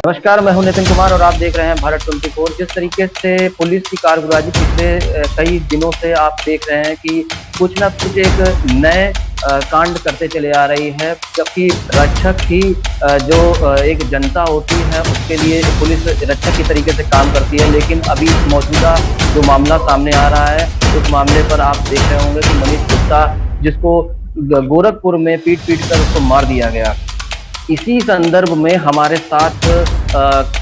नमस्कार, मैं हूं नितिन कुमार और आप देख रहे हैं भारत 24। जिस तरीके से पुलिस की कारगुजारी पिछले कई दिनों से आप देख रहे हैं कि कुछ ना कुछ एक नए कांड करते चले आ रही है, जबकि रक्षक ही जो एक जनता होती है उसके लिए पुलिस रक्षक की तरीके से काम करती है। लेकिन अभी मौजूदा जो मामला सामने आ रहा है, उस मामले पर आप देख रहे होंगे कि मनीष गुप्ता, जिसको गोरखपुर में पीट-पीट कर उसको मार दिया गया। इसी संदर्भ में हमारे साथ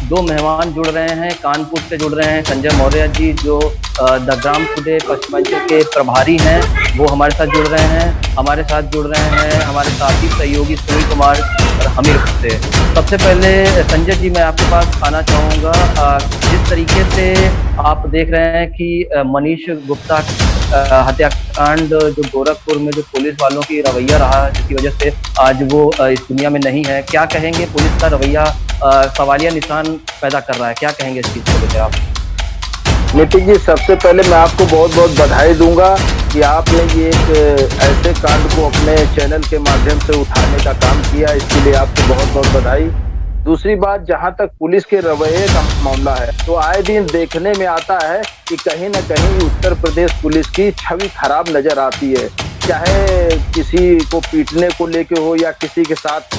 दो मेहमान जुड़ रहे हैं, कानपुर से जुड़ रहे हैं। संजय मौर्य जी, जो द ग्राम टुडे पश्चिमांचल के प्रभारी हैं, वो हमारे साथ जुड़ रहे हैं। हमारे साथ जुड़ रहे हैं हमारे साथी सहयोगी सुनील कुमार और हमीरपुर से। सबसे पहले संजय जी, मैं आपके पास आना चाहूँगा। जिस तरीके से आप देख रहे हैं कि मनीष गुप्ता हत्याकांड जो गोरखपुर में जो पुलिस वालों की रवैया रहा, जिसकी वजह से आज वो इस दुनिया में नहीं है, क्या कहेंगे? पुलिस का रवैया सवालिया निशान पैदा कर रहा है, क्या कहेंगे इस चीज को लेकर आप? नितिन जी, सबसे पहले मैं आपको बहुत बहुत बधाई दूंगा कि आपने ये एक ऐसे कांड को अपने चैनल के माध्यम से उठाने का काम किया, इसके लिए आपको बहुत बहुत बधाई। दूसरी बात, जहां तक पुलिस के रवैये का मामला है, तो आए दिन देखने में आता है कि कहीं न कहीं उत्तर प्रदेश पुलिस की छवि खराब नजर आती है। चाहे किसी को पीटने को लेके हो या किसी के साथ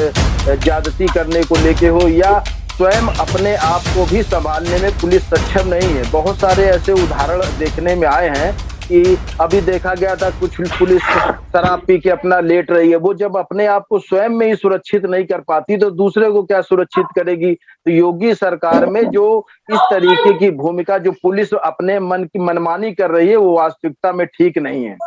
ज्यादती करने को लेके हो, या स्वयं अपने आप को भी संभालने में पुलिस सक्षम नहीं है। बहुत सारे ऐसे उदाहरण देखने में आए हैं कि अभी देखा गया था कुछ पुलिस शराब पी के अपना लेट रही है। वो जब अपने आप को स्वयं में ही सुरक्षित नहीं कर पाती तो दूसरे को क्या सुरक्षित करेगी। तो योगी सरकार में जो इस तरीके की भूमिका जो पुलिस अपने मन की मनमानी कर रही है, वो वास्तविकता में ठीक नहीं है।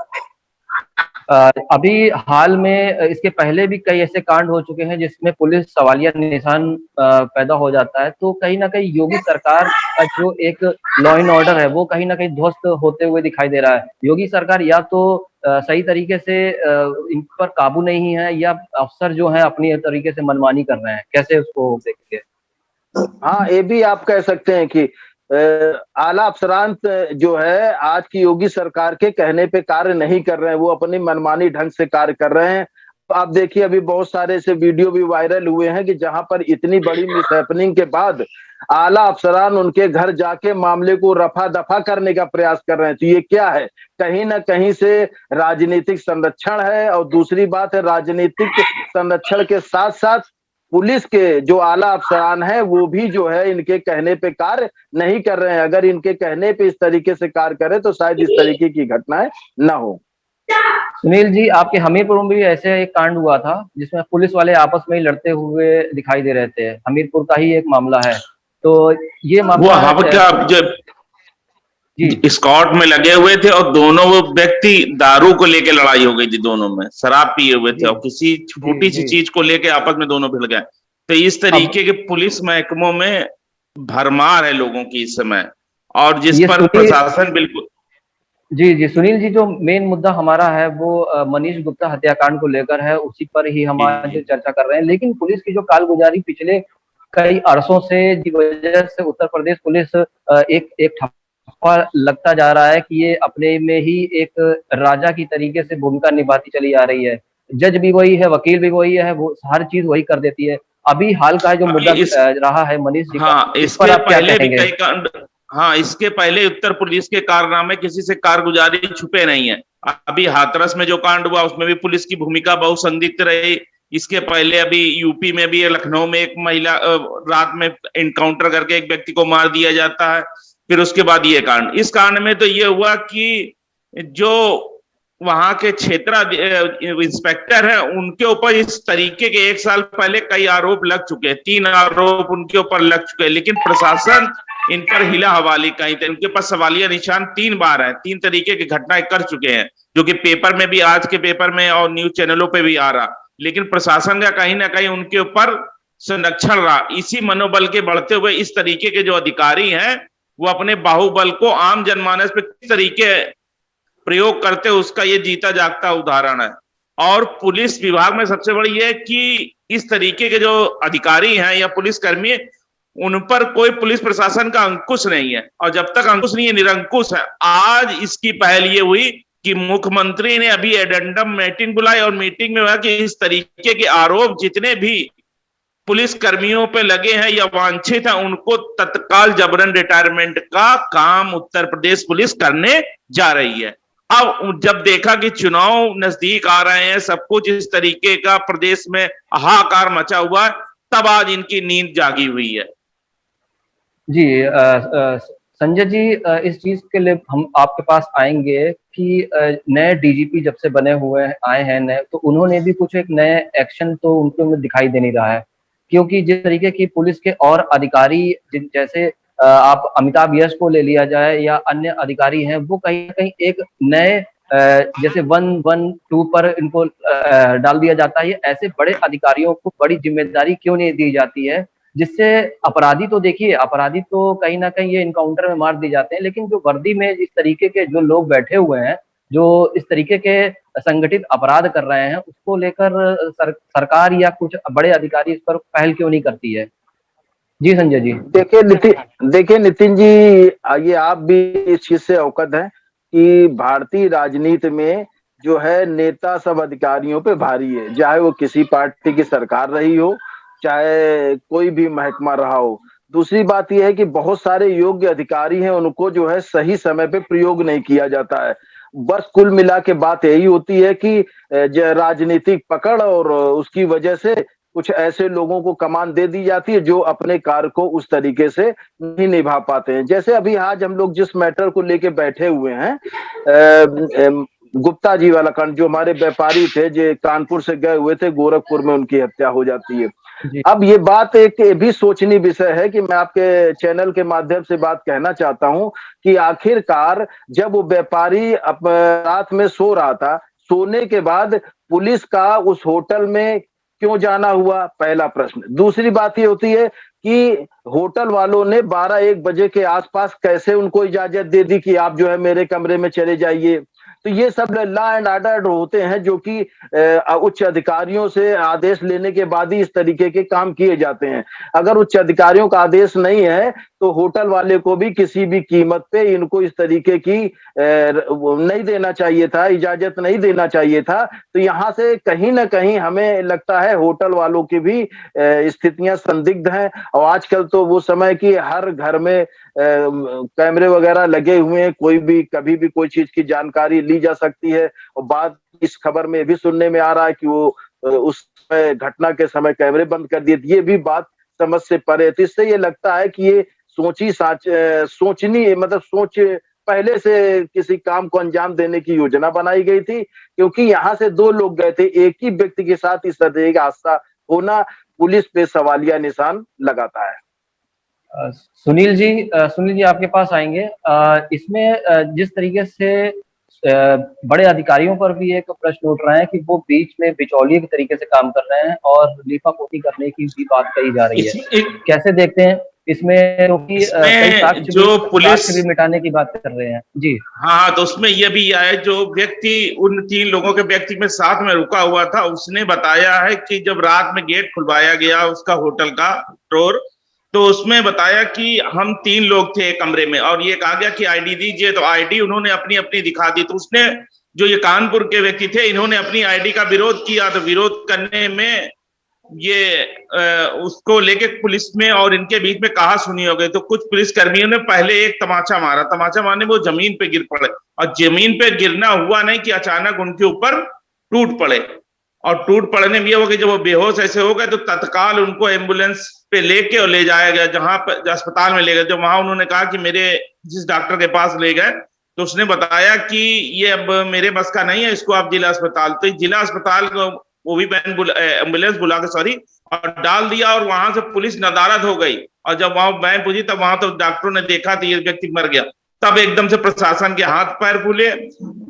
अभी हाल में इसके पहले भी कई ऐसे कांड हो चुके हैं जिसमें पुलिस सवालिया निशान पैदा हो जाता है। तो कहीं ना कहीं योगी सरकार का जो एक लॉ एंड ऑर्डर है, वो कहीं ना कहीं ध्वस्त होते हुए दिखाई दे रहा है। योगी सरकार या तो सही तरीके से इन पर काबू नहीं है, या अफसर जो है अपनी तरीके से मनमानी कर रहे हैं। कैसे उसको देखेंगे? हाँ, ये भी आप कह सकते हैं कि आला अफसरान जो है आज की योगी सरकार के कहने पे कार्य नहीं कर रहे हैं, वो अपनी मनमानी ढंग से कार्य कर रहे हैं। तो आप देखिए, अभी बहुत सारे ऐसे वीडियो भी वायरल हुए हैं कि जहां पर इतनी बड़ी मिसहैपनिंग के बाद आला अफसरान उनके घर जाके मामले को रफा दफा करने का प्रयास कर रहे हैं। तो ये क्या है? कहीं ना कहीं से राजनीतिक संरक्षण है। और दूसरी बात है, राजनीतिक संरक्षण के साथ साथ पुलिस के जो आला अफसरान हैं, वो भी जो है इनके कहने पे कार्य नहीं कर रहे हैं। अगर इनके कहने पे इस तरीके से कार्य करें तो शायद इस तरीके की घटनाएं न हो। सुनील जी, आपके हमीरपुर में भी ऐसे एक कांड हुआ था जिसमें पुलिस वाले आपस में ही लड़ते हुए दिखाई दे रहे थे। हमीरपुर का ही एक मामला है। तो ये मामला वो हम क्या जब स्कॉट में लगे हुए थे और दोनों वो व्यक्ति दारू को लेके लड़ाई हो गई थी, दोनों में शराब पिए हुए थे और किसी छोटी सी चीज को लेके आपस में दोनों भिड़ गए। तो इस तरीके के पुलिस महकमों में भरमार है लोगों की इस समय, और जिस पर प्रशासन बिल्कुल। जी जी सुनील जी, जो मेन मुद्दा हमारा है वो मनीष गुप्ता हत्याकांड को लेकर है, उसी पर ही हम आज चर्चा कर रहे हैं। लेकिन पुलिस की जो कालगुजारी पिछले कई अरसों से, की वजह से उत्तर प्रदेश पुलिस एक ठप्पा लगता जा रहा है कि ये अपने में ही एक राजा की तरीके से भूमिका निभाती चली आ रही है। जज भी वही है, वकील भी वही है, वो हर चीज वही कर देती है। अभी हाल का जो मुद्दा रहा है मनीष जी का, इस पर आप क्या कहेंगे? हाँ, इसके पहले उत्तर पुलिस के कारनामे किसी से कारगुजारी छुपे नहीं है। अभी हाथरस में जो कांड हुआ उसमें भी पुलिस की भूमिका बहुत संदिग्ध रही। इसके पहले अभी यूपी में भी, लखनऊ में एक महिला रात में एनकाउंटर करके एक व्यक्ति को मार दिया जाता है। फिर उसके बाद ये कांड, इस कांड में तो ये हुआ कि जो वहां के क्षेत्र इंस्पेक्टर है उनके ऊपर इस तरीके के 1 साल पहले कई आरोप लग चुके हैं। 3 आरोप उनके ऊपर लग चुके हैं, लेकिन प्रशासन इन पर हिला हवाली कहीं थे। उनके पास सवालिया निशान 3 बार है, 3 तरीके की घटनाएं कर चुके हैं, जो कि पेपर में भी, आज के पेपर में और न्यूज चैनलों पे भी आ रहा। लेकिन प्रशासन का कहीं ना कहीं उनके ऊपर संरक्षण रहा। इसी मनोबल के बढ़ते हुए इस तरीके के जो अधिकारी हैं, वो अपने बाहुबल को आम जनमानस पे किस तरीके प्रयोग करते, उसका ये जीता जागता उदाहरण है। और पुलिस विभाग में सबसे बड़ी है कि इस तरीके के जो अधिकारी हैं या पुलिसकर्मी, उन पर कोई पुलिस प्रशासन का अंकुश नहीं है। और जब तक अंकुश नहीं है, निरंकुश है। आज इसकी पहल ये हुई कि मुख्यमंत्री ने अभी एडेंडम मीटिंग बुलाई और मीटिंग में हुआ कि इस तरीके के आरोप जितने भी पुलिस कर्मियों पे लगे हैं या वांछित है, उनको तत्काल जबरन रिटायरमेंट का काम उत्तर प्रदेश पुलिस करने जा रही है। अब जब देखा कि चुनाव नजदीक आ रहे हैं, सब कुछ इस तरीके का प्रदेश में हाहाकार मचा हुआ है, तब आज इनकी नींद जागी हुई है। जी संजय जी, इस चीज के लिए हम आपके पास आएंगे कि नए डीजीपी जब से बने हुए आए हैं नए, तो उन्होंने भी कुछ एक नए एक्शन तो उनके में दिखाई दे नहीं रहा है, क्योंकि जिस तरीके की पुलिस के और अधिकारी जैसे आप अमिताभ यश को ले लिया जाए या अन्य अधिकारी हैं, वो कहीं ना कहीं एक नए जैसे 112 पर इनको डाल दिया जाता है। ऐसे बड़े अधिकारियों को बड़ी जिम्मेदारी क्यों नहीं दी जाती है, जिससे अपराधी तो देखिए, अपराधी तो कहीं ना कहीं ये इनकाउंटर में मार दिए जाते हैं, लेकिन जो वर्दी में इस तरीके के जो लोग बैठे हुए हैं, जो इस तरीके के संगठित अपराध कर रहे हैं, उसको लेकर सरकार या कुछ बड़े अधिकारी इस पर पहल क्यों नहीं करती है? जी संजय जी। देखिए नितिन जी, ये आप भी इस चीज से अवगत हैं कि भारतीय राजनीति में जो है नेता सब अधिकारियों पे भारी है, चाहे वो किसी पार्टी की सरकार रही हो, चाहे कोई भी महकमा रहा हो। दूसरी बात यह है कि बहुत सारे योग्य अधिकारी हैं, उनको जो है सही समय पे प्रयोग नहीं किया जाता है। बस कुल मिला के बात यही होती है कि राजनीतिक पकड़ और उसकी वजह से कुछ ऐसे लोगों को कमान दे दी जाती है जो अपने कार्य को उस तरीके से नहीं निभा पाते हैं। जैसे अभी आज हम लोग जिस मैटर को लेके बैठे हुए हैं, गुप्ता जी वाला कांड, जो हमारे व्यापारी थे जो कानपुर से गए हुए थे, गोरखपुर में उनकी हत्या हो जाती है। अब ये बात एक भी सोचनीय विषय है कि मैं आपके चैनल के माध्यम से बात कहना चाहता हूं कि आखिरकार जब वो व्यापारी रात में सो रहा था, सोने के बाद पुलिस का उस होटल में क्यों जाना हुआ, पहला प्रश्न। दूसरी बात ये होती है कि होटल वालों ने 12-1 बजे के आसपास कैसे उनको इजाजत दे दी कि आप जो है मेरे कमरे में चले जाइए। तो ये सब लॉ एंड ऑर्डर होते हैं जो कि उच्च अधिकारियों से आदेश लेने के बाद ही इस तरीके के काम किए जाते हैं। अगर उच्च अधिकारियों का आदेश नहीं है तो होटल वाले को भी किसी भी कीमत पे इनको इस तरीके की नहीं देना चाहिए था, इजाजत नहीं देना चाहिए था। तो यहाँ से कहीं ना कहीं हमें लगता है होटल वालों की भी स्थितियां संदिग्ध हैं। और आजकल तो वो समय की हर घर में कैमरे वगैरह लगे हुए हैं, कोई भी कभी भी कोई चीज की जानकारी ली जा सकती है। और बाद इस खबर में भी सुनने में आ रहा है कि वो उस घटना के समय कैमरे बंद कर दिए। ये भी बात समझ से परे। तो इससे ये लगता है कि ये सोचनी मतलब सोच पहले से किसी काम को अंजाम देने की योजना बनाई गई थी, क्योंकि यहाँ से 2 लोग गए थे, एक ही व्यक्ति के साथ इस तरह का हादसा होना पुलिस पे सवालिया निशान लगाता है। सुनील जी आपके पास आएंगे। इसमें जिस तरीके से बड़े अधिकारियों पर भी एक प्रश्न उठ रहा है कि वो बीच में बिचौलिए के तरीके से काम कर रहे हैं और लीपापोती करने की भी बात कही जा रही है। कैसे देखते हैं इसमें, क्योंकि कई साक्ष्य भी मिटाने की बात कर रहे हैं जी। हाँ, तो उसमें यह भी आया, जो व्यक्ति उन 3 लोगों के व्यक्ति में साथ में रुका हुआ था, उसने बताया है कि जब रात में गेट खुलवाया गया उसका होटल का डोर, तो उसमें बताया कि हम 3 लोग थे कमरे में और ये कहा गया कि आईडी दीजिए, तो आईडी उन्होंने अपनी अपनी दिखा दी। तो उसने, जो ये कानपुर के व्यक्ति थे, इन्होंने अपनी आईडी का विरोध किया। तो विरोध करने में ये उसको लेके पुलिस में और इनके बीच में कहा सुनी हो गई। तो कुछ पुलिस कर्मियों ने पहले एक तमाचा मारा, तमाचा मारने वो जमीन पे गिर पड़े, और जमीन पे गिरना हुआ नहीं कि अचानक उनके ऊपर टूट पड़े। और टूट पड़ने में ये हो गया, जब वो बेहोश ऐसे हो गए तो तत्काल उनको एम्बुलेंस पे लेके और ले जाया गया, जहां पर अस्पताल में ले गए। जो वहां उन्होंने कहा कि मेरे जिस डॉक्टर के पास ले गए तो उसने बताया कि ये अब मेरे बस का नहीं है, इसको आप जिला अस्पताल, तो जिला अस्पताल को वो भी एम्बुलेंस बुला के और डाल दिया। और वहां से पुलिस नदारद हो गई, और जब वहां वैन पहुंची तब वहां तो डॉक्टरों ने देखा तो ये व्यक्ति मर गया। तब एकदम से प्रशासन के हाथ पैर फूले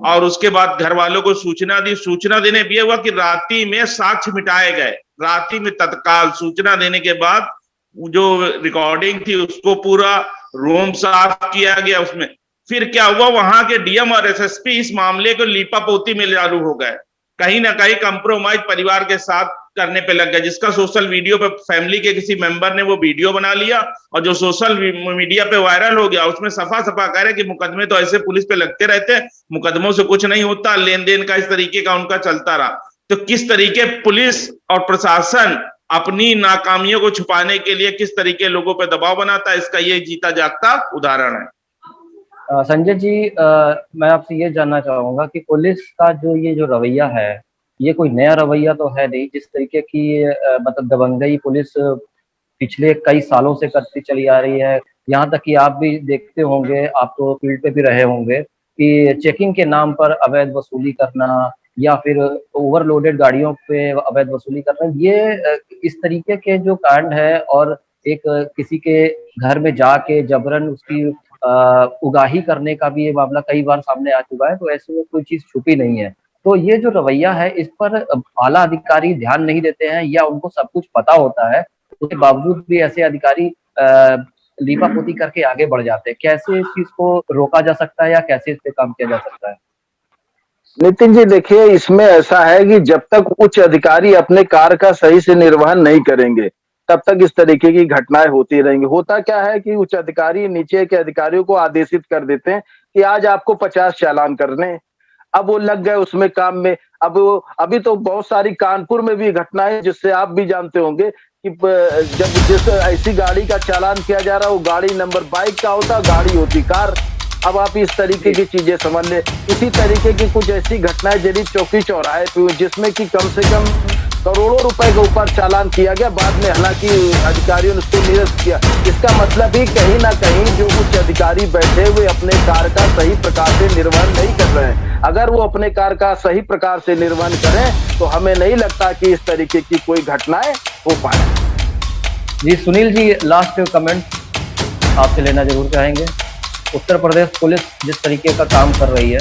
और उसके बाद घर वालों को सूचना दी। सूचना देने भी हुआ कि रात्रि में साक्ष्य मिटाए गए। रात्रि में तत्काल सूचना देने के बाद जो रिकॉर्डिंग थी उसको पूरा रूम साफ किया गया। उसमें फिर क्या हुआ, वहां के डीएम और एसएसपी इस मामले को लीपापोती में चालू हो गए, कहीं ना कहीं कंप्रोमाइज परिवार के साथ करने पे लग गया, जिसका सोशल वीडियो पे फैमिली के किसी मेंबर ने वो वीडियो बना लिया और जो सोशल मीडिया पे वायरल हो गया। उसमें सफा सफा कह रहे कि मुकदमे तो ऐसे पुलिस पे लगते रहते हैं, मुकदमों से कुछ नहीं होता, लेन देन का इस तरीके का उनका चलता रहा। तो किस तरीके पुलिस और प्रशासन अपनी नाकामियों को छुपाने के लिए किस तरीके लोगों पर दबाव बनाता है, इसका ये जीता जागता उदाहरण है। संजय जी, मैं आपसे ये जानना चाहूंगा कि पुलिस का ये जो रवैया है, ये कोई नया रवैया तो है नहीं। जिस तरीके की मतलब दबंगई पुलिस पिछले कई सालों से करती चली आ रही है, यहाँ तक कि आप भी देखते होंगे, आप तो फील्ड पे भी रहे होंगे, कि चेकिंग के नाम पर अवैध वसूली करना या फिर ओवरलोडेड गाड़ियों पे अवैध वसूली करना, ये इस तरीके के जो कांड है और एक किसी के घर में जाके जबरन उसकी उगाही करने का भी ये मामला कई बार सामने आ चुका है, तो ऐसे में कोई चीज़ छुपी नहीं है। तो ये जो रवैया है, इस पर आला अधिकारी ध्यान नहीं देते हैं या उनको सब कुछ पता होता है, उसके बावजूद भी ऐसे अधिकारी लीपापोती करके आगे बढ़ जाते हैं। कैसे इस चीज़ को रोका जा सकता है या कैसे इस पे काम किया जा सकता है? नितिन जी, देखिए, इसमें ऐसा है कि जब तक उच्च अधिकारी अपने कार्य का सही से निर्वहन नहीं करेंगे, तब तक इस तरीके की घटनाएं होती रहेंगी। होता क्या है कि उच्च अधिकारी नीचे के अधिकारियों को आदेशित कर देते हैं कि आज आपको 50 चालान करने हैं। अब वो लग गए उसमें काम में। अब अभी तो बहुत सारी कानपुर में भी घटनाएं, जिससे आप भी जानते होंगे कि जब जिस ऐसी गाड़ी का चालान किया जा रहा है, वो गाड़ी नंबर बाइक का होता, गाड़ी होती कार। अब आप इस तरीके की चीजें समझ लें। इसी तरीके की कुछ ऐसी घटनाएं जरी चौकी चौराहे पे हुई, जिसमें कि कम से कम करोड़ों रुपए के ऊपर चालान किया गया। बाद में हालांकि अधिकारियों ने उसको निरस्त किया। इसका मतलब ही कहीं ना कहीं जो उच्च अधिकारी बैठे हुए अपने कार्य का सही प्रकार से निर्वहन नहीं कर रहे हैं। अगर वो अपने कार्य का सही प्रकार से निर्वहन करें तो हमें नहीं लगता कि इस तरीके की कोई घटनाएं हो पाए। जी सुनील जी, लास्ट कमेंट आपसे लेना जरूर चाहेंगे। उत्तर प्रदेश पुलिस जिस तरीके का काम कर रही है,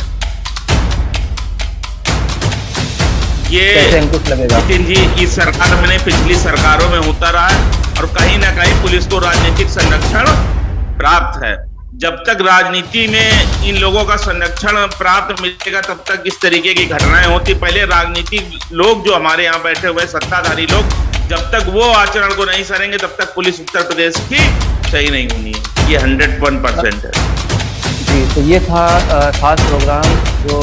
ये कैसे अंकुश लगेगा? नितिन जी, इस सरकार में नहीं, पिछली सरकारों में होता रहा है और कहीं ना कहीं पुलिस को राजनीतिक संरक्षण प्राप्त है। जब तक राजनीति में इन लोगों का संरक्षण प्राप्त मिलेगा, तब तक इस तरीके की घटनाएं होती। पहले राजनीतिक लोग जो हमारे यहाँ बैठे हुए सत्ताधारी लोग, जब तक वो आचरण को नहीं सरेंगे, तब तक पुलिस उत्तर प्रदेश की सही नहीं होनी है। ये 101% है। जी, तो ये था खास प्रोग्राम जो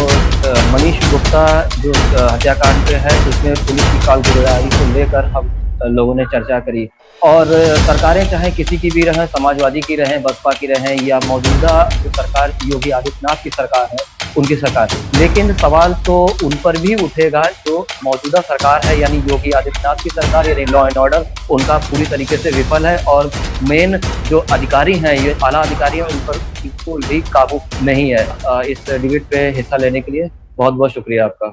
मनीष गुप्ता जो हत्याकांड पे है, जिसमें पुलिस की कामगुजारी को लेकर हम लोगों ने चर्चा करी। और सरकारें चाहे किसी की भी रहें, समाजवादी की रहें, बसपा की रहें या मौजूदा जो सरकार योगी आदित्यनाथ की सरकार है, उनकी सरकार, लेकिन सवाल तो उन पर भी उठेगा जो मौजूदा सरकार है, यानी योगी आदित्यनाथ की सरकार, यानी लॉ एंड ऑर्डर उनका पूरी तरीके से विफल है और मेन जो अधिकारी हैं, ये आला अधिकारी हैं, उन पर बिल्कुल भी काबू नहीं है। इस डिबेट पे हिस्सा लेने के लिए बहुत बहुत शुक्रिया आपका।